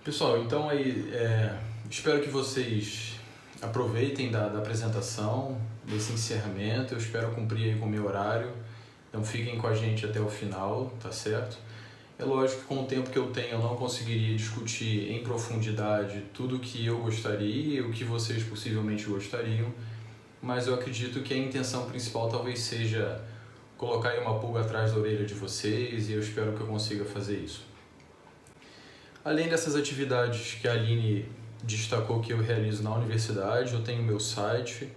Pessoal, então aí espero que vocês aproveitem da apresentação, desse encerramento. Eu espero cumprir aí com o meu horário, então fiquem com a gente até o final, tá certo? É lógico que com o tempo que eu tenho eu não conseguiria discutir em profundidade tudo o que eu gostaria e o que vocês possivelmente gostariam, mas eu acredito que a intenção principal talvez seja colocar aí uma pulga atrás da orelha de vocês e eu espero que eu consiga fazer isso. Além dessas atividades que a Aline destacou que eu realizo na universidade, eu tenho meu site,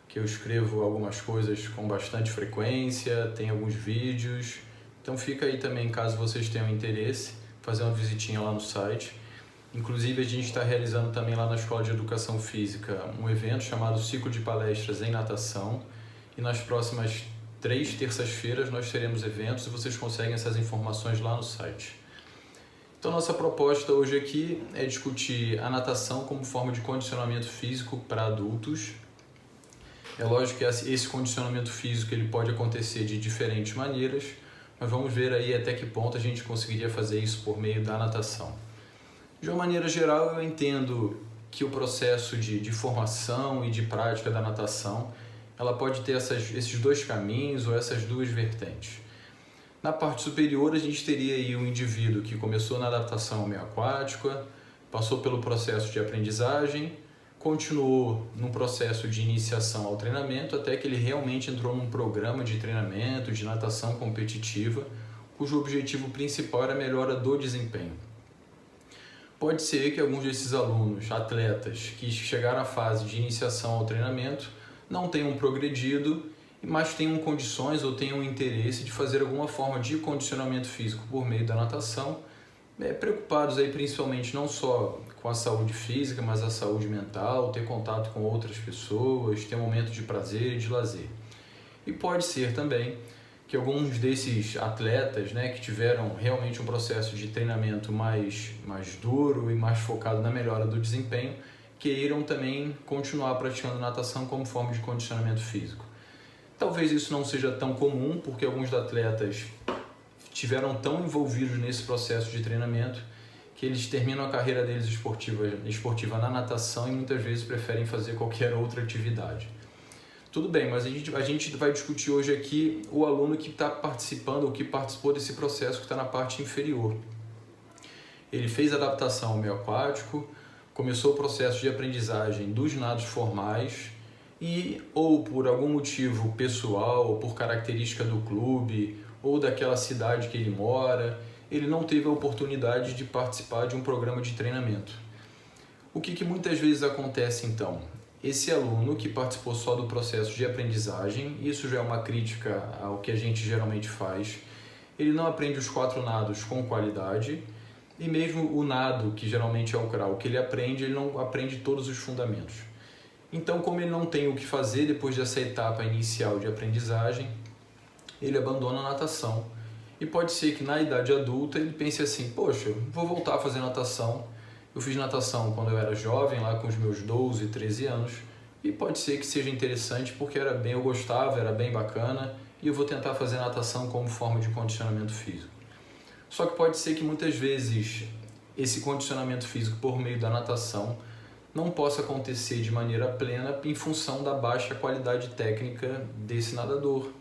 que eu escrevo algumas coisas com bastante frequência, tem alguns vídeos, então fica aí também, caso vocês tenham interesse, fazer uma visitinha lá no site. Inclusive a gente está realizando também lá na Escola de Educação Física um evento chamado Ciclo de Palestras em Natação, e nas próximas 3 terças-feiras nós teremos eventos e vocês conseguem essas informações lá no site. Então nossa proposta hoje aqui é discutir a natação como forma de condicionamento físico para adultos. É lógico que esse condicionamento físico ele pode acontecer de diferentes maneiras, mas vamos ver aí até que ponto a gente conseguiria fazer isso por meio da natação. De uma maneira geral, eu entendo que o processo de formação e de prática da natação ela pode ter esses dois caminhos ou essas duas vertentes. Na parte superior, a gente teria aí um indivíduo que começou na adaptação ao meio aquático, passou pelo processo de aprendizagem, continuou num processo de iniciação ao treinamento, até que ele realmente entrou num programa de treinamento de natação competitiva, cujo objetivo principal era a melhora do desempenho. Pode ser que alguns desses alunos, atletas, que chegaram à fase de iniciação ao treinamento, não tenham progredido, mas tenham condições ou tenham interesse de fazer alguma forma de condicionamento físico por meio da natação, preocupados aí principalmente não só com a saúde física, mas a saúde mental, ter contato com outras pessoas, ter um momento de prazer e de lazer. E pode ser também que alguns desses atletas, que tiveram realmente um processo de treinamento mais duro e mais focado na melhora do desempenho, queiram também continuar praticando natação como forma de condicionamento físico. Talvez isso não seja tão comum, porque alguns atletas tiveram tão envolvidos nesse processo de treinamento que eles terminam a carreira deles esportiva na natação e muitas vezes preferem fazer qualquer outra atividade. Tudo bem, mas a gente vai discutir hoje aqui o aluno que está participando ou que participou desse processo que está na parte inferior. Ele fez adaptação ao meio aquático, começou o processo de aprendizagem dos nados formais, e ou por algum motivo pessoal, ou por característica do clube, ou daquela cidade que ele mora, ele não teve a oportunidade de participar de um programa de treinamento. O que muitas vezes acontece então? Esse aluno que participou só do processo de aprendizagem, isso já é uma crítica ao que a gente geralmente faz, ele não aprende os 4 nados com qualidade, e mesmo o nado, que geralmente é o crawl, que ele não aprende todos os fundamentos. Então, como ele não tem o que fazer depois dessa etapa inicial de aprendizagem, ele abandona a natação. E pode ser que na idade adulta ele pense assim, poxa, vou voltar a fazer natação. Eu fiz natação quando eu era jovem, lá com os meus 12, 13 anos, e pode ser que seja interessante porque eu gostava, era bem bacana, e eu vou tentar fazer natação como forma de condicionamento físico. Só que pode ser que muitas vezes esse condicionamento físico por meio da natação não possa acontecer de maneira plena em função da baixa qualidade técnica desse nadador.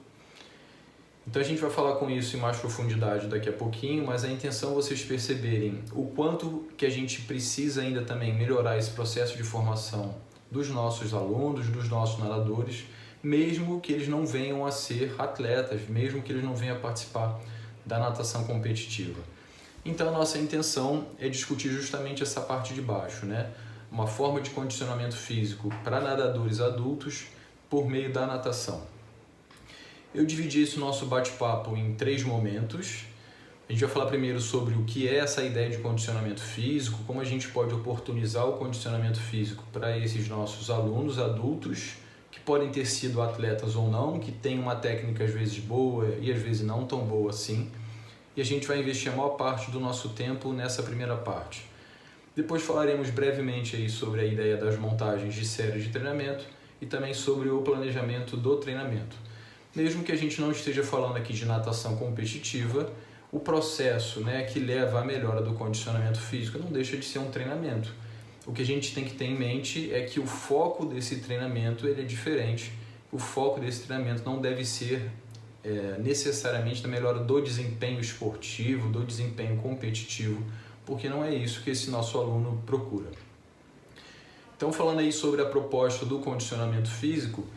Então a gente vai falar com isso em mais profundidade daqui a pouquinho, mas a intenção é vocês perceberem o quanto que a gente precisa ainda também melhorar esse processo de formação dos nossos alunos, dos nossos nadadores, mesmo que eles não venham a ser atletas, mesmo que eles não venham a participar da natação competitiva. Então a nossa intenção é discutir justamente essa parte de baixo, uma forma de condicionamento físico para nadadores adultos por meio da natação. Eu dividi esse nosso bate-papo em 3 momentos. A gente vai falar primeiro sobre o que é essa ideia de condicionamento físico, como a gente pode oportunizar o condicionamento físico para esses nossos alunos adultos, que podem ter sido atletas ou não, que têm uma técnica às vezes boa e às vezes não tão boa assim. E a gente vai investir a maior parte do nosso tempo nessa primeira parte. Depois falaremos brevemente aí sobre a ideia das montagens de séries de treinamento e também sobre o planejamento do treinamento. Mesmo que a gente não esteja falando aqui de natação competitiva, o processo, né, que leva à melhora do condicionamento físico não deixa de ser um treinamento. O que a gente tem que ter em mente é que o foco desse treinamento ele é diferente. O foco desse treinamento não deve ser necessariamente na melhora do desempenho esportivo, do desempenho competitivo, porque não é isso que esse nosso aluno procura. Então, falando aí sobre a proposta do condicionamento físico,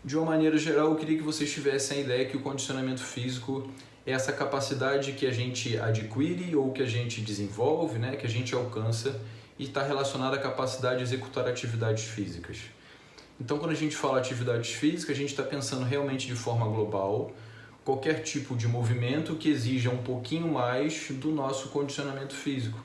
de uma maneira geral, eu queria que vocês tivessem a ideia que o condicionamento físico é essa capacidade que a gente adquire ou que a gente desenvolve, né, que a gente alcança e está relacionada à capacidade de executar atividades físicas. Então, quando a gente fala atividades físicas, a gente está pensando realmente de forma global, qualquer tipo de movimento que exija um pouquinho mais do nosso condicionamento físico.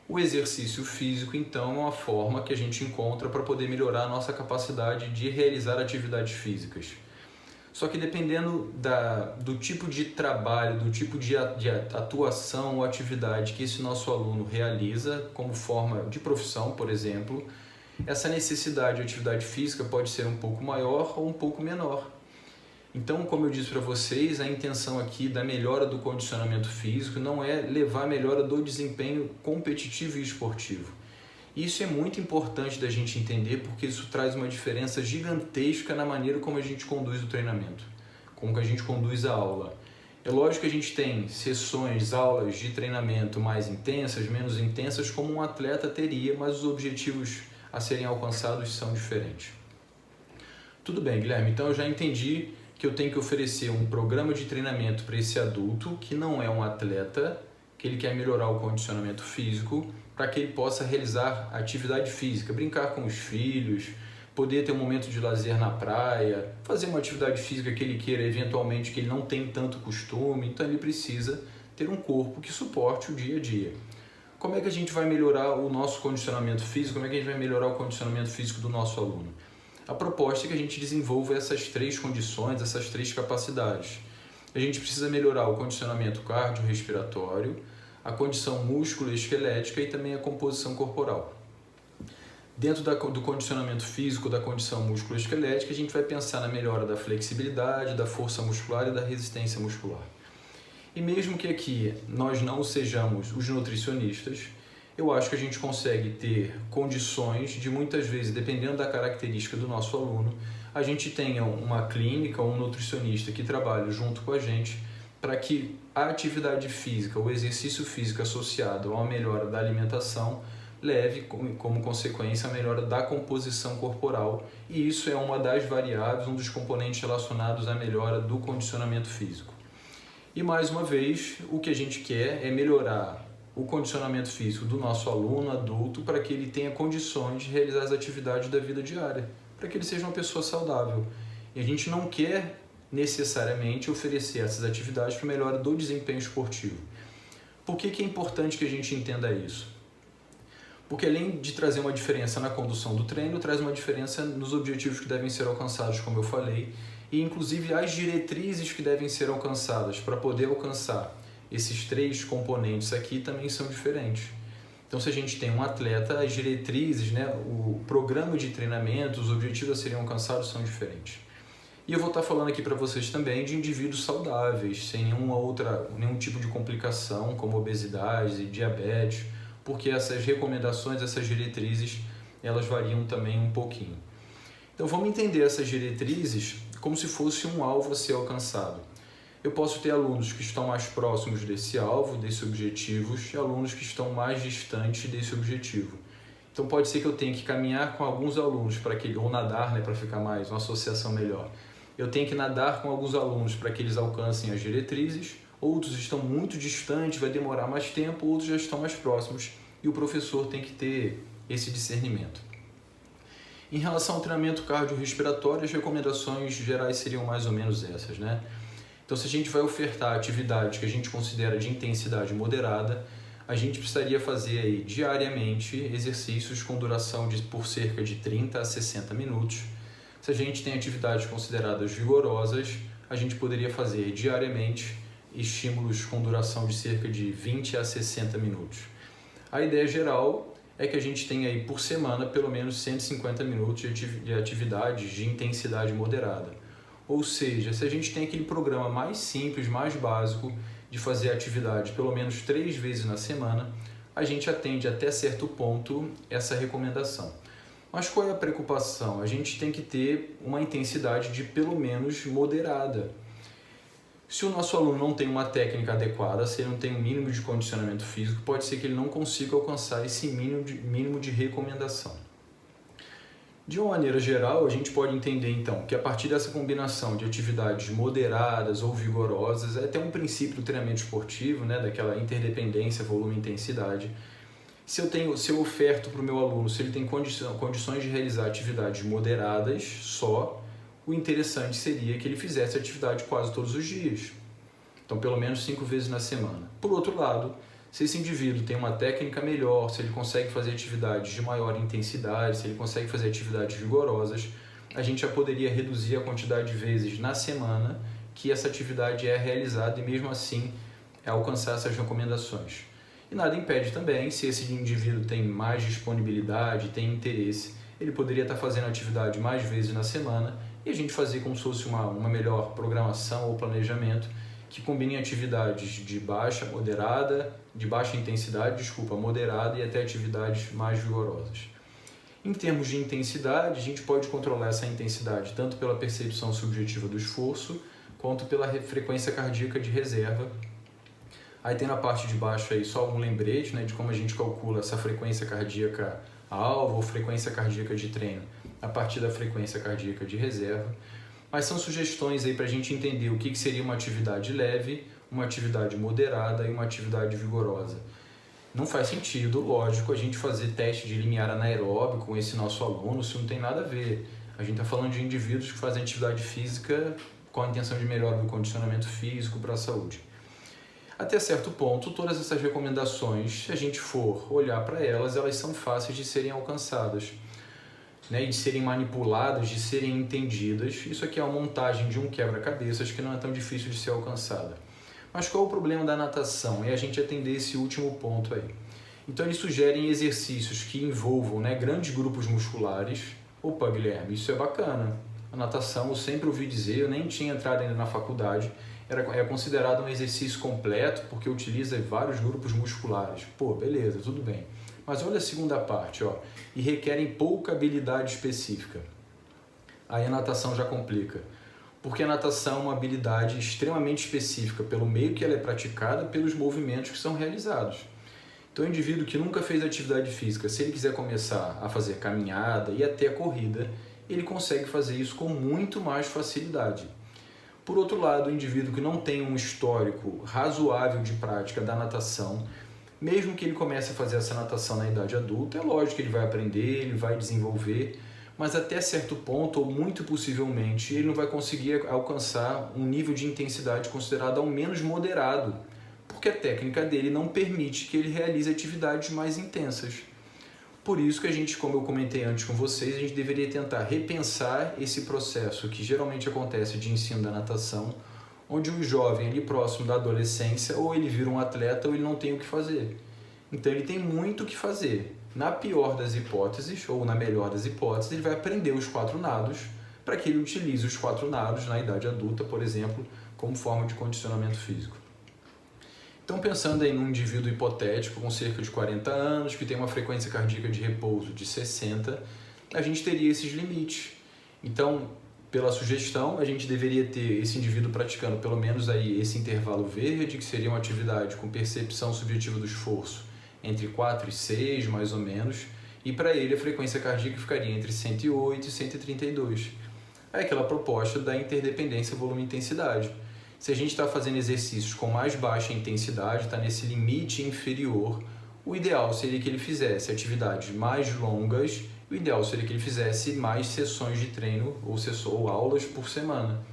O exercício físico, então, é uma forma que a gente encontra para poder melhorar a nossa capacidade de realizar atividades físicas. Só que dependendo do tipo de trabalho, do tipo de atuação ou atividade que esse nosso aluno realiza como forma de profissão, por exemplo, essa necessidade de atividade física pode ser um pouco maior ou um pouco menor. Então, como eu disse para vocês, a intenção aqui da melhora do condicionamento físico não é levar a melhora do desempenho competitivo e esportivo. Isso é muito importante da gente entender porque isso traz uma diferença gigantesca na maneira como a gente conduz o treinamento, como a gente conduz a aula. É lógico que a gente tem sessões, aulas de treinamento mais intensas, menos intensas, como um atleta teria, mas os objetivos a serem alcançados são diferentes. Tudo bem, Guilherme, então eu já entendi que eu tenho que oferecer um programa de treinamento para esse adulto que não é um atleta, que ele quer melhorar o condicionamento físico, para que ele possa realizar atividade física, brincar com os filhos, poder ter um momento de lazer na praia, fazer uma atividade física que ele queira eventualmente, que ele não tem tanto costume, então ele precisa ter um corpo que suporte o dia a dia. Como é que a gente vai melhorar o nosso condicionamento físico? Como é que a gente vai melhorar o condicionamento físico do nosso aluno? A proposta é que a gente desenvolva essas três condições, essas três capacidades. A gente precisa melhorar o condicionamento cardiorrespiratório, a condição músculo-esquelética e também a composição corporal. Dentro do condicionamento físico, da condição músculo-esquelética, a gente vai pensar na melhora da flexibilidade, da força muscular e da resistência muscular. E mesmo que aqui nós não sejamos os nutricionistas, eu acho que a gente consegue ter condições de muitas vezes, dependendo da característica do nosso aluno, a gente tenha uma clínica ou um nutricionista que trabalhe junto com a gente para que a atividade física, o exercício físico associado a uma melhora da alimentação leve como consequência a melhora da composição corporal, e isso é uma das variáveis, um dos componentes relacionados à melhora do condicionamento físico. E mais uma vez, o que a gente quer é melhorar o condicionamento físico do nosso aluno adulto para que ele tenha condições de realizar as atividades da vida diária, para que ele seja uma pessoa saudável. E a gente não quer necessariamente oferecer essas atividades para melhora do desempenho esportivo. Por que é importante que a gente entenda isso? Porque além de trazer uma diferença na condução do treino, traz uma diferença nos objetivos que devem ser alcançados, como eu falei, e inclusive as diretrizes que devem ser alcançadas para poder alcançar esses três componentes aqui também são diferentes. Então, se a gente tem um atleta, as diretrizes, né, o programa de treinamento, os objetivos a serem alcançados são diferentes. E eu vou estar falando aqui para vocês também de indivíduos saudáveis, sem nenhum tipo de complicação, como obesidade e diabetes, porque essas recomendações, essas diretrizes, elas variam também um pouquinho. Então, vamos entender essas diretrizes como se fosse um alvo a ser alcançado. Eu posso ter alunos que estão mais próximos desse alvo, desse objetivo, e alunos que estão mais distantes desse objetivo. Então pode ser que eu tenha que caminhar com alguns alunos para que, ou nadar, né, para ficar mais uma associação melhor. Eu tenho que nadar com alguns alunos para que eles alcancem as diretrizes, outros estão muito distantes, vai demorar mais tempo, outros já estão mais próximos, e o professor tem que ter esse discernimento. Em relação ao treinamento cardiorrespiratório, as recomendações gerais seriam mais ou menos essas, né? Então, se a gente vai ofertar atividades que a gente considera de intensidade moderada, a gente precisaria fazer aí, diariamente exercícios com duração por cerca de 30 a 60 minutos. Se a gente tem atividades consideradas vigorosas, a gente poderia fazer diariamente estímulos com duração de cerca de 20 a 60 minutos. A ideia geral é que a gente tenha aí por semana pelo menos 150 minutos de atividades de intensidade moderada. Ou seja, se a gente tem aquele programa mais simples, mais básico, de fazer atividade pelo menos 3 vezes na semana, a gente atende até certo ponto essa recomendação. Mas qual é a preocupação? A gente tem que ter uma intensidade de pelo menos moderada. Se o nosso aluno não tem uma técnica adequada, se ele não tem um mínimo de condicionamento físico, pode ser que ele não consiga alcançar esse mínimo de recomendação. De uma maneira geral, a gente pode entender então que a partir dessa combinação de atividades moderadas ou vigorosas, é até um princípio do treinamento esportivo, né, daquela interdependência, volume e intensidade. Se eu oferto para o meu aluno, se ele tem condições de realizar atividades moderadas só, o interessante seria que ele fizesse atividade quase todos os dias. Então, pelo menos 5 vezes na semana. Por outro lado, se esse indivíduo tem uma técnica melhor, se ele consegue fazer atividades de maior intensidade, se ele consegue fazer atividades vigorosas, a gente já poderia reduzir a quantidade de vezes na semana que essa atividade é realizada e mesmo assim alcançar essas recomendações. E nada impede também, se esse indivíduo tem mais disponibilidade, tem interesse, ele poderia estar fazendo atividade mais vezes na semana e a gente fazer como se fosse uma melhor programação ou planejamento que combine atividades de baixa intensidade, moderada e até atividades mais vigorosas. Em termos de intensidade, a gente pode controlar essa intensidade tanto pela percepção subjetiva do esforço, quanto pela frequência cardíaca de reserva. Aí tem na parte de baixo aí só um lembrete, né, de como a gente calcula essa frequência cardíaca alvo ou frequência cardíaca de treino a partir da frequência cardíaca de reserva. Mas são sugestões aí para a gente entender o que seria uma atividade leve, uma atividade moderada e uma atividade vigorosa. Não faz sentido, lógico, a gente fazer teste de limiar anaeróbico com esse nosso aluno, isso não tem nada a ver. A gente está falando de indivíduos que fazem atividade física com a intenção de melhorar do condicionamento físico para a saúde. Até certo ponto, todas essas recomendações, se a gente for olhar para elas, elas são fáceis de serem alcançadas, né, de serem manipuladas, de serem entendidas. Isso aqui é uma montagem de um quebra-cabeças que não é tão difícil de ser alcançada. Mas qual é o problema da natação? É a gente atender esse último ponto aí. Então eles sugerem exercícios que envolvam, né, grandes grupos musculares. Opa, Guilherme, isso é bacana. A natação, eu sempre ouvi dizer, eu nem tinha entrado ainda na faculdade, é considerado um exercício completo porque utiliza vários grupos musculares. Pô, beleza, tudo bem. Mas olha a segunda parte, ó, e requerem pouca habilidade específica. Aí a natação já complica, porque a natação é uma habilidade extremamente específica pelo meio que ela é praticada, pelos movimentos que são realizados. Então o indivíduo que nunca fez atividade física, se ele quiser começar a fazer caminhada e até corrida, ele consegue fazer isso com muito mais facilidade. Por outro lado, o indivíduo que não tem um histórico razoável de prática da natação, mesmo que ele comece a fazer essa natação na idade adulta, é lógico que ele vai aprender, ele vai desenvolver, mas até certo ponto, ou muito possivelmente, ele não vai conseguir alcançar um nível de intensidade considerado ao menos moderado, porque a técnica dele não permite que ele realize atividades mais intensas. Por isso que a gente, como eu comentei antes com vocês, a gente deveria tentar repensar esse processo que geralmente acontece de ensino da natação, onde o jovem ali próximo da adolescência, ou ele vira um atleta ou ele não tem o que fazer. Então ele tem muito o que fazer. Na pior das hipóteses, ou na melhor das hipóteses, ele vai aprender os 4 nados para que ele utilize os 4 nados na idade adulta, por exemplo, como forma de condicionamento físico. Então, pensando em um indivíduo hipotético com cerca de 40 anos, que tem uma frequência cardíaca de repouso de 60, a gente teria esses limites. Então, pela sugestão, a gente deveria ter esse indivíduo praticando pelo menos aí esse intervalo verde, que seria uma atividade com percepção subjetiva do esforço entre 4 e 6, mais ou menos, e para ele a frequência cardíaca ficaria entre 108 e 132. É aquela proposta da interdependência volume-intensidade. Se a gente está fazendo exercícios com mais baixa intensidade, está nesse limite inferior, o ideal seria que ele fizesse atividades mais longas, o ideal seria que ele fizesse mais sessões de treino ou aulas por semana.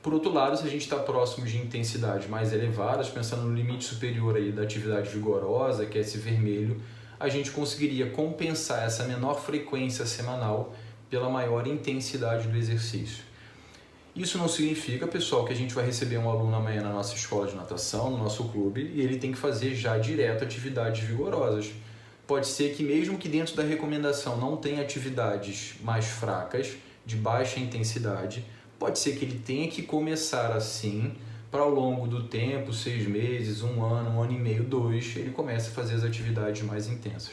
Por outro lado, se a gente está próximo de intensidades mais elevadas, pensando no limite superior aí da atividade vigorosa, que é esse vermelho, a gente conseguiria compensar essa menor frequência semanal pela maior intensidade do exercício. Isso não significa, pessoal, que a gente vai receber um aluno amanhã na nossa escola de natação, no nosso clube, e ele tem que fazer já direto atividades vigorosas. Pode ser que mesmo que dentro da recomendação não tenha atividades mais fracas, de baixa intensidade, pode ser que ele tenha que começar assim, para ao longo do tempo, 6 meses, 1 ano, 1 ano e meio, 2, ele começa a fazer as atividades mais intensas.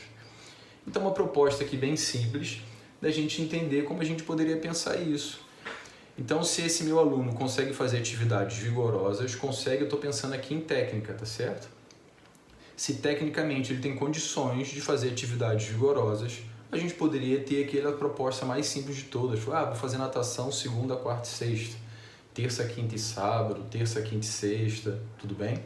Então, uma proposta aqui bem simples da gente entender como a gente poderia pensar isso. Então, se esse meu aluno consegue fazer atividades vigorosas, eu estou pensando aqui em técnica, tá certo? Se tecnicamente ele tem condições de fazer atividades vigorosas, a gente poderia ter aquela proposta mais simples de todas. Vou fazer natação segunda, quarta e sexta, terça, quinta e sábado, terça, quinta e sexta, tudo bem?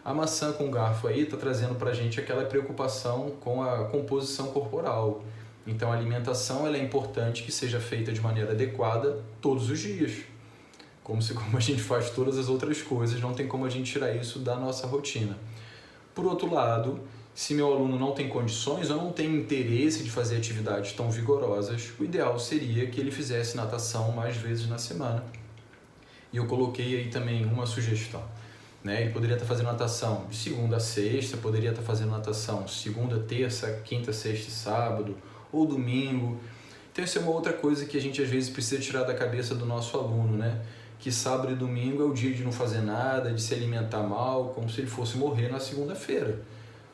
A maçã com garfo aí está trazendo para a gente aquela preocupação com a composição corporal. Então a alimentação ela é importante que seja feita de maneira adequada todos os dias. Como a gente faz todas as outras coisas, não tem como a gente tirar isso da nossa rotina. Por outro lado, se meu aluno não tem condições ou não tem interesse de fazer atividades tão vigorosas, o ideal seria que ele fizesse natação mais vezes na semana. E eu coloquei aí também uma sugestão. Ele poderia estar fazendo natação de segunda a sexta, poderia estar fazendo natação segunda, terça, quinta, sexta e sábado, ou domingo. Então isso é uma outra coisa que a gente às vezes precisa tirar da cabeça do nosso aluno, que sábado e domingo é o dia de não fazer nada, de se alimentar mal, como se ele fosse morrer na segunda-feira.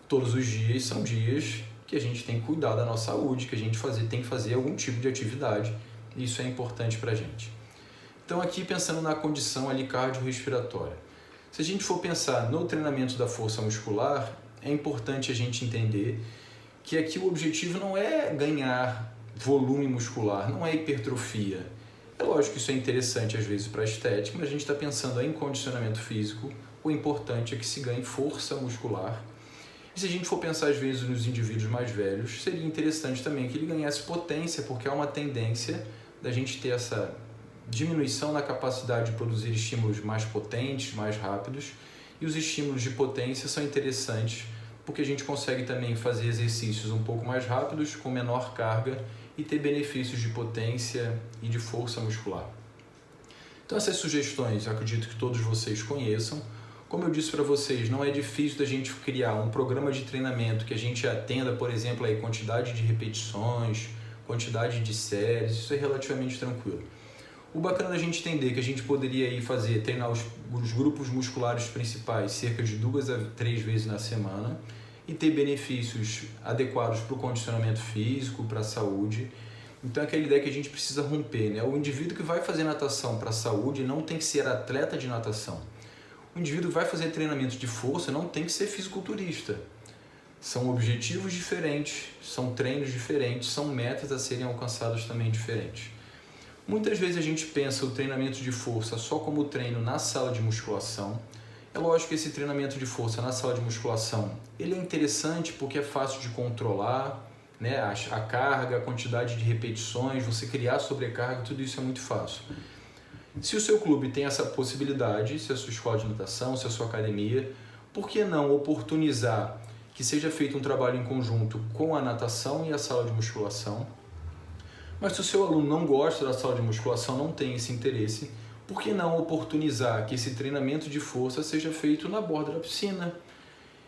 Todos os dias são dias que a gente tem que cuidar da nossa saúde, que a gente tem que fazer algum tipo de atividade. E isso é importante para a gente. Então aqui pensando na condição ali cardiorrespiratória. Se a gente for pensar no treinamento da força muscular, é importante a gente entender que aqui o objetivo não é ganhar volume muscular, não é hipertrofia. É lógico que isso é interessante às vezes para a estética, mas a gente está pensando em condicionamento físico, o importante é que se ganhe força muscular. E se a gente for pensar às vezes nos indivíduos mais velhos, seria interessante também que ele ganhasse potência, porque há uma tendência da gente ter essa diminuição na capacidade de produzir estímulos mais potentes, mais rápidos, e os estímulos de potência são interessantes porque a gente consegue também fazer exercícios um pouco mais rápidos, com menor carga, e ter benefícios de potência e de força muscular. Então essas sugestões eu acredito que todos vocês conheçam. Como eu disse para vocês, não é difícil da gente criar um programa de treinamento que a gente atenda, por exemplo, a quantidade de repetições, quantidade de séries, isso é relativamente tranquilo. O bacana da gente entender que a gente poderia treinar os grupos musculares principais cerca de 2 a 3 vezes na semana e ter benefícios adequados para o condicionamento físico, para a saúde. Então é aquela ideia que a gente precisa romper. O indivíduo que vai fazer natação para a saúde não tem que ser atleta de natação. O indivíduo que vai fazer treinamento de força não tem que ser fisiculturista. São objetivos diferentes, são treinos diferentes, são metas a serem alcançadas também diferentes. Muitas vezes a gente pensa o treinamento de força só como treino na sala de musculação. É lógico que esse treinamento de força na sala de musculação ele é interessante porque é fácil de controlar, a carga, a quantidade de repetições, você criar sobrecarga, tudo isso é muito fácil. Se o seu clube tem essa possibilidade, se a sua escola de natação, se a sua academia, por que não oportunizar que seja feito um trabalho em conjunto com a natação e a sala de musculação? Mas se o seu aluno não gosta da sala de musculação, não tem esse interesse, por que não oportunizar que esse treinamento de força seja feito na borda da piscina?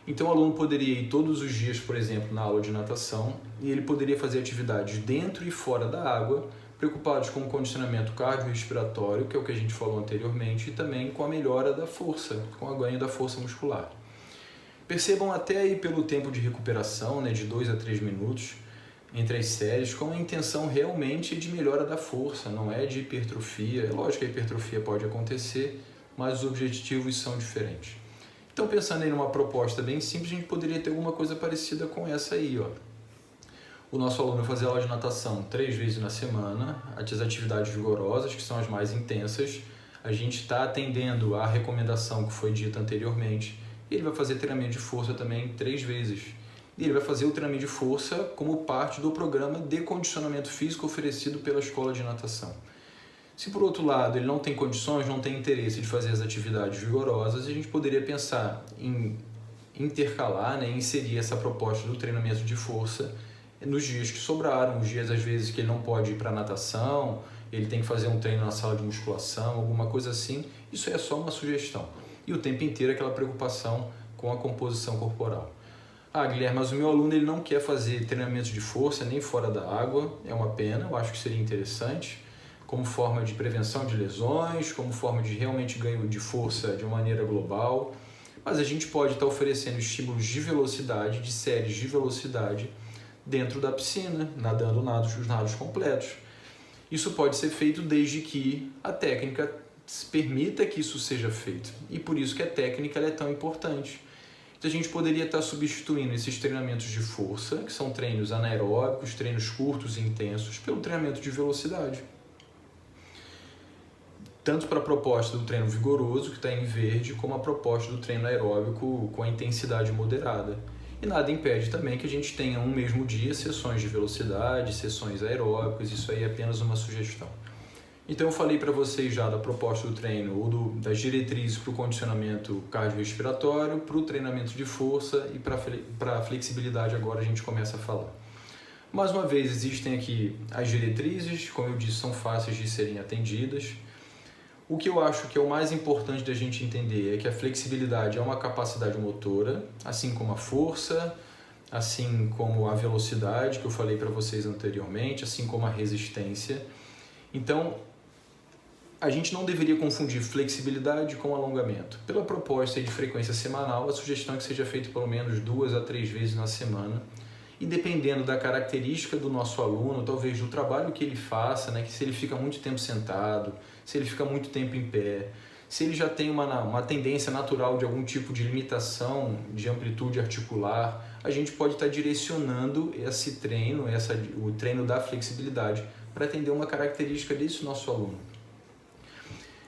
Então o aluno poderia ir todos os dias, por exemplo, na aula de natação, e ele poderia fazer atividades dentro e fora da água, preocupados com o condicionamento cardiorrespiratório, que é o que a gente falou anteriormente, e também com a melhora da força, com o ganho da força muscular. Percebam até aí pelo tempo de recuperação, de 2 a 3 minutos, entre as séries, com a intenção realmente de melhora da força, não é de hipertrofia. É lógico que a hipertrofia pode acontecer, mas os objetivos são diferentes. Então, pensando em uma proposta bem simples, a gente poderia ter alguma coisa parecida com essa aí. O nosso aluno vai fazer aula de natação 3 vezes na semana, as atividades vigorosas, que são as mais intensas. A gente está atendendo à recomendação que foi dita anteriormente, e ele vai fazer treinamento de força também 3 vezes. E ele vai fazer o treinamento de força como parte do programa de condicionamento físico oferecido pela escola de natação. Se por outro lado ele não tem condições, não tem interesse de fazer as atividades vigorosas, a gente poderia pensar em intercalar, inserir essa proposta do treinamento de força nos dias que sobraram, os dias às vezes que ele não pode ir para a natação, ele tem que fazer um treino na sala de musculação, alguma coisa assim. Isso é só uma sugestão. E o tempo inteiro aquela preocupação com a composição corporal. Guilherme, mas o meu aluno ele não quer fazer treinamento de força nem fora da água, é uma pena, eu acho que seria interessante. como forma de prevenção de lesões, como forma de realmente ganho de força de uma maneira global, mas a gente pode estar oferecendo estímulos de velocidade, de séries de velocidade, dentro da piscina, nadando os nados completos. Isso pode ser feito desde que a técnica permita que isso seja feito. E por isso que a técnica é tão importante. Então a gente poderia estar substituindo esses treinamentos de força, que são treinos anaeróbicos, treinos curtos e intensos, pelo treinamento de velocidade. Tanto para a proposta do treino vigoroso, que está em verde, como a proposta do treino aeróbico com a intensidade moderada. E nada impede também que a gente tenha um mesmo dia sessões de velocidade, sessões aeróbicas, isso aí é apenas uma sugestão. Então eu falei para vocês já da proposta do treino, ou das diretrizes para o condicionamento cardiorrespiratório, para o treinamento de força e para a flexibilidade agora a gente começa a falar. Mais uma vez, existem aqui as diretrizes, como eu disse, são fáceis de serem atendidas. O que eu acho que é o mais importante da gente entender é que a flexibilidade é uma capacidade motora, assim como a força, assim como a velocidade, que eu falei para vocês anteriormente, assim como a resistência. Então, a gente não deveria confundir flexibilidade com alongamento. Pela proposta de frequência semanal, a sugestão é que seja feito pelo menos 2 a 3 vezes na semana. E dependendo da característica do nosso aluno, talvez do trabalho que ele faça, né, que se ele fica muito tempo sentado, se ele fica muito tempo em pé, se ele já tem uma tendência natural de algum tipo de limitação de amplitude articular, a gente pode estar direcionando esse treino, o treino da flexibilidade, para atender uma característica desse nosso aluno.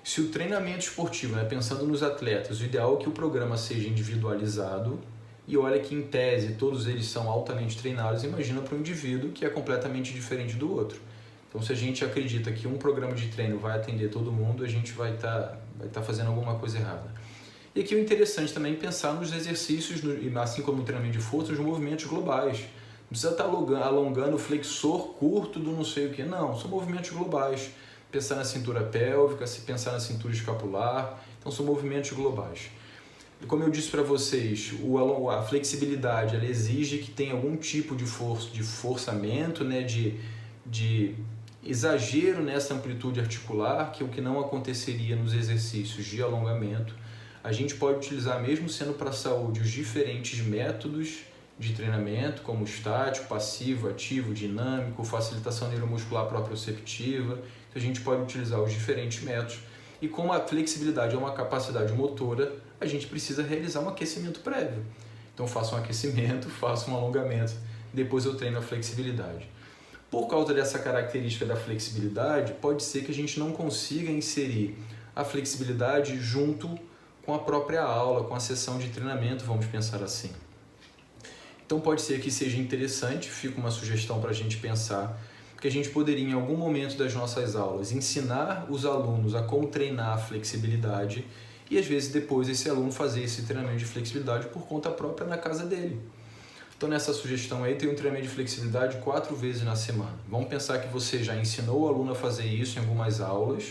Se o treinamento esportivo, né, pensando nos atletas, o ideal é que o programa seja individualizado. E olha que, em tese, todos eles são altamente treinados. Imagina para um indivíduo que é completamente diferente do outro. Então, se a gente acredita que um programa de treino vai atender todo mundo, a gente vai estar fazendo alguma coisa errada. E aqui o interessante também é pensar nos exercícios, assim como no treinamento de força, os movimentos globais. Não precisa estar alongando o flexor curto do não sei o que. Não, são movimentos globais. Pensar na cintura pélvica, se pensar na cintura escapular. Então, são movimentos globais. E como eu disse para vocês, a flexibilidade ela exige que tenha algum tipo de forçamento, né, de exagero nessa amplitude articular, que é o que não aconteceria nos exercícios de alongamento. A gente pode utilizar, mesmo sendo para a saúde, os diferentes métodos de treinamento, como estático, passivo, ativo, dinâmico, facilitação neuromuscular proprioceptiva. Então a gente pode utilizar os diferentes métodos. E como a flexibilidade é uma capacidade motora, a gente precisa realizar um aquecimento prévio. Então faço um aquecimento, faço um alongamento, depois eu treino a flexibilidade. Por causa dessa característica da flexibilidade, pode ser que a gente não consiga inserir a flexibilidade junto com a própria aula, com a sessão de treinamento, vamos pensar assim. Então pode ser que seja interessante, fica uma sugestão para a gente pensar, que a gente poderia, em algum momento das nossas aulas, ensinar os alunos a como treinar a flexibilidade e, às vezes, depois esse aluno fazer esse treinamento de flexibilidade por conta própria na casa dele. Então, nessa sugestão aí, tem um treinamento de flexibilidade 4 vezes na semana. Vamos pensar que você já ensinou o aluno a fazer isso em algumas aulas,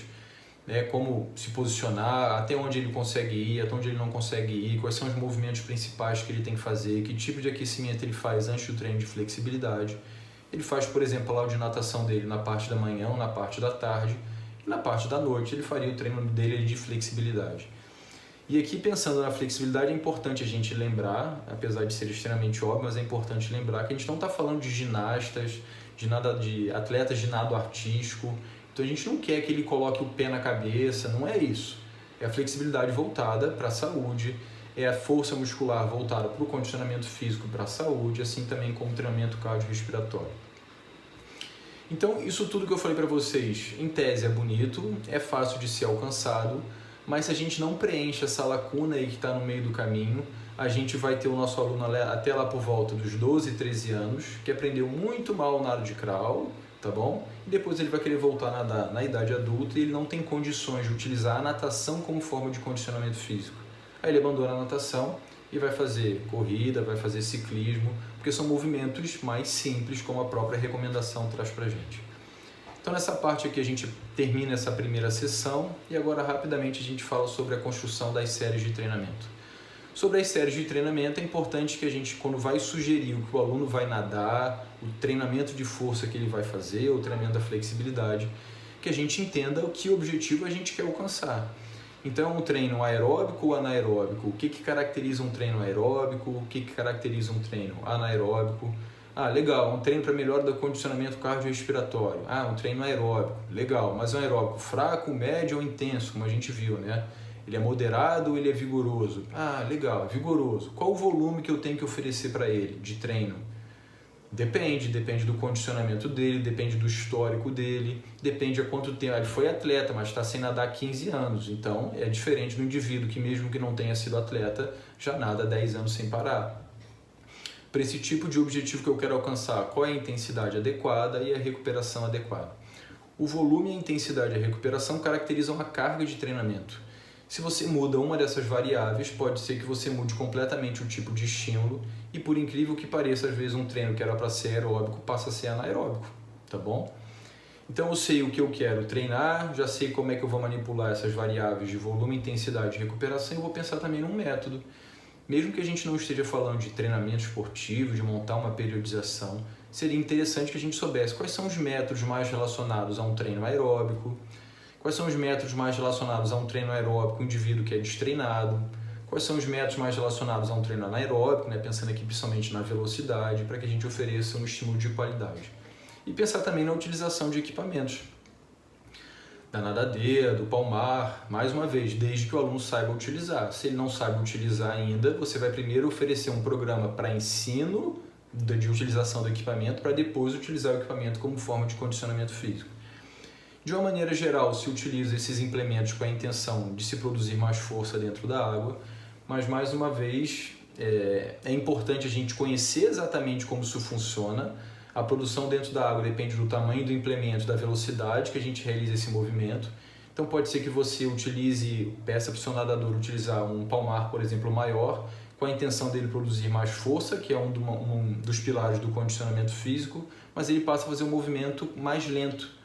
né, como se posicionar, até onde ele consegue ir, até onde ele não consegue ir, quais são os movimentos principais que ele tem que fazer, que tipo de aquecimento ele faz antes do treino de flexibilidade. Ele faz, por exemplo, a aula de natação dele na parte da manhã ou na parte da tarde, e na parte da noite ele faria o treino dele de flexibilidade. E aqui, pensando na flexibilidade, é importante a gente lembrar, apesar de ser extremamente óbvio, mas é importante lembrar que a gente não está falando de ginastas, de atletas de nado artístico. Então a gente não quer que ele coloque o pé na cabeça, não é isso. É a flexibilidade voltada para a saúde, é a força muscular voltada para o condicionamento físico para a saúde, assim também como o treinamento cardiorrespiratório. Então, isso tudo que eu falei para vocês, em tese é bonito, é fácil de ser alcançado, mas se a gente não preenche essa lacuna aí que está no meio do caminho, a gente vai ter o nosso aluno até lá por volta dos 12, 13 anos, que aprendeu muito mal o nado de crawl, tá bom? E depois ele vai querer voltar a nadar na idade adulta e ele não tem condições de utilizar a natação como forma de condicionamento físico. Aí ele abandona a natação e vai fazer corrida, vai fazer ciclismo, porque são movimentos mais simples, como a própria recomendação traz pra gente. Então nessa parte aqui a gente termina essa primeira sessão e agora rapidamente a gente fala sobre a construção das séries de treinamento. Sobre as séries de treinamento é importante que a gente, quando vai sugerir o que o aluno vai nadar, o treinamento de força que ele vai fazer, o treinamento da flexibilidade, que a gente entenda o que objetivo a gente quer alcançar. Então, um treino aeróbico ou anaeróbico? O que caracteriza um treino aeróbico? O que caracteriza um treino anaeróbico? Ah, legal, um treino para melhora do condicionamento cardiorrespiratório. Ah, um treino aeróbico, legal, mas é um aeróbico fraco, médio ou intenso, como a gente viu, né? Ele é moderado ou ele é vigoroso? Ah, legal, vigoroso. Qual o volume que eu tenho que oferecer para ele de treino? Depende do condicionamento dele, depende do histórico dele, depende de quanto tempo. Ele foi atleta, mas está sem nadar há 15 anos, então é diferente do indivíduo que mesmo que não tenha sido atleta, já nada há 10 anos sem parar. Para esse tipo de objetivo que eu quero alcançar, qual é a intensidade adequada e a recuperação adequada? O volume, a intensidade e a recuperação caracterizam a carga de treinamento. Se você muda uma dessas variáveis, pode ser que você mude completamente o tipo de estímulo e, por incrível que pareça, às vezes um treino que era para ser aeróbico passa a ser anaeróbico, tá bom? Então eu sei o que eu quero treinar, já sei como é que eu vou manipular essas variáveis de volume, intensidade e recuperação e vou pensar também num método. Mesmo que a gente não esteja falando de treinamento esportivo, de montar uma periodização, seria interessante que a gente soubesse quais são os métodos mais relacionados a um treino aeróbico, quais são os métodos mais relacionados a um treino aeróbico, um indivíduo que é destreinado, quais são os métodos mais relacionados a um treino anaeróbico, né, pensando aqui principalmente na velocidade, para que a gente ofereça um estímulo de qualidade. E pensar também na utilização de equipamentos, da nadadeira, do palmar, mais uma vez, desde que o aluno saiba utilizar. Se ele não sabe utilizar ainda, você vai primeiro oferecer um programa para ensino de utilização do equipamento, para depois utilizar o equipamento como forma de condicionamento físico. De uma maneira geral, se utiliza esses implementos com a intenção de se produzir mais força dentro da água, mas mais uma vez é importante a gente conhecer exatamente como isso funciona. A produção dentro da água depende do tamanho do implemento, da velocidade que a gente realiza esse movimento. Então pode ser que você peça para o seu nadador utilizar um palmar, por exemplo, maior, com a intenção dele produzir mais força, que é um dos pilares do condicionamento físico, mas ele passa a fazer um movimento mais lento.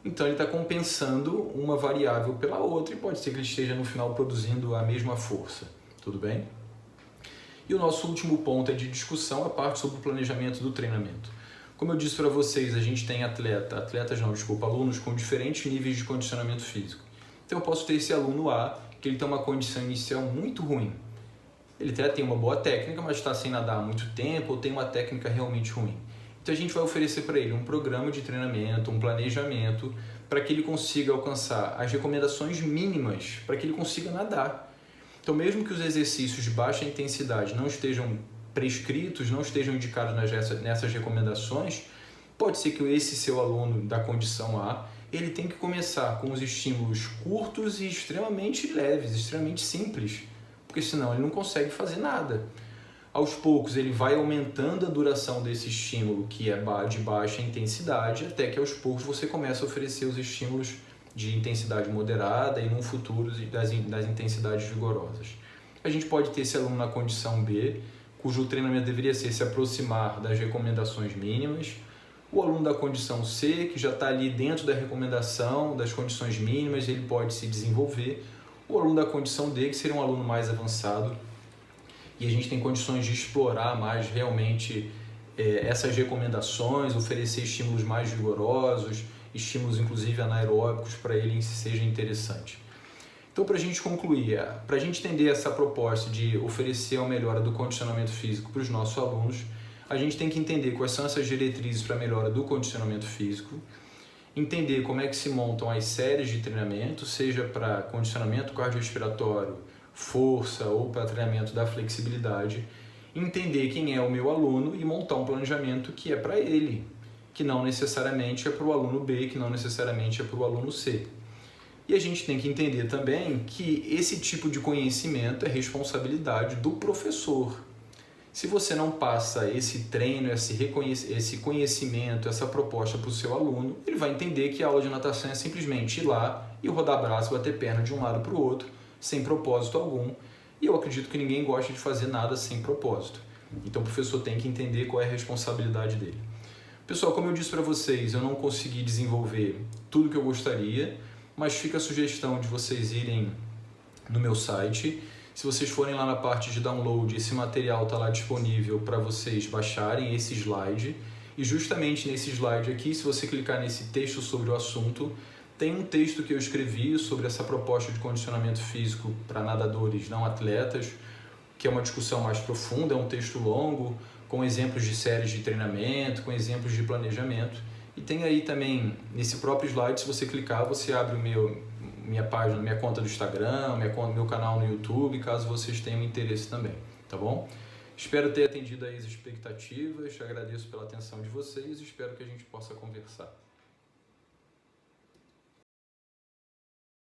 Então ele está compensando uma variável pela outra e pode ser que ele esteja no final produzindo a mesma força. Tudo bem? E o nosso último ponto de discussão, a parte sobre o planejamento do treinamento. Como eu disse para vocês, a gente tem alunos com diferentes níveis de condicionamento físico. Então eu posso ter esse aluno A, que ele tem uma condição inicial muito ruim. Ele até tem uma boa técnica, mas está sem nadar há muito tempo ou tem uma técnica realmente ruim. Então a gente vai oferecer para ele um programa de treinamento, um planejamento, para que ele consiga alcançar as recomendações mínimas, para que ele consiga nadar. Então mesmo que os exercícios de baixa intensidade não estejam prescritos, não estejam indicados nessas recomendações, pode ser que esse seu aluno da condição A, ele tem que começar com os estímulos curtos e extremamente leves, extremamente simples, porque senão ele não consegue fazer nada. Aos poucos ele vai aumentando a duração desse estímulo, que é de baixa intensidade, até que aos poucos você começa a oferecer os estímulos de intensidade moderada e no futuro das intensidades vigorosas. A gente pode ter esse aluno na condição B, cujo treinamento deveria ser se aproximar das recomendações mínimas. O aluno da condição C, que já está ali dentro da recomendação, das condições mínimas, ele pode se desenvolver. O aluno da condição D, que seria um aluno mais avançado, e a gente tem condições de explorar mais realmente essas recomendações, oferecer estímulos mais vigorosos, estímulos inclusive anaeróbicos para ele seja interessante. Então, para a gente concluir, para a gente entender essa proposta de oferecer a melhora do condicionamento físico para os nossos alunos, a gente tem que entender quais são essas diretrizes para a melhora do condicionamento físico, entender como é que se montam as séries de treinamento, seja para condicionamento cardiorrespiratório, força ou para treinamento da flexibilidade, entender quem é o meu aluno e montar um planejamento que é para ele, que não necessariamente é para o aluno B, que não necessariamente é para o aluno C. E a gente tem que entender também que esse tipo de conhecimento é responsabilidade do professor. Se você não passa esse treino, esse conhecimento, essa proposta para o seu aluno, ele vai entender que a aula de natação é simplesmente ir lá e rodar braço, bater perna de um lado para o outro, sem propósito algum. E eu acredito que ninguém gosta de fazer nada sem propósito. Então o professor tem que entender qual é a responsabilidade dele. Pessoal, como eu disse para vocês, eu não consegui desenvolver tudo que eu gostaria, mas fica a sugestão de vocês irem no meu site. Se vocês forem lá na parte de download, esse material está lá disponível para vocês baixarem esse slide. E justamente nesse slide aqui, se você clicar nesse texto sobre o assunto, Tem um texto que eu escrevi sobre essa proposta de condicionamento físico para nadadores não atletas, que é uma discussão mais profunda, é um texto longo, com exemplos de séries de treinamento, com exemplos de planejamento. E tem aí também, nesse próprio slide, se você clicar, você abre minha página, minha conta do Instagram, meu canal no YouTube, caso vocês tenham interesse também, tá bom? Espero ter atendido aí as expectativas, agradeço pela atenção de vocês e espero que a gente possa conversar.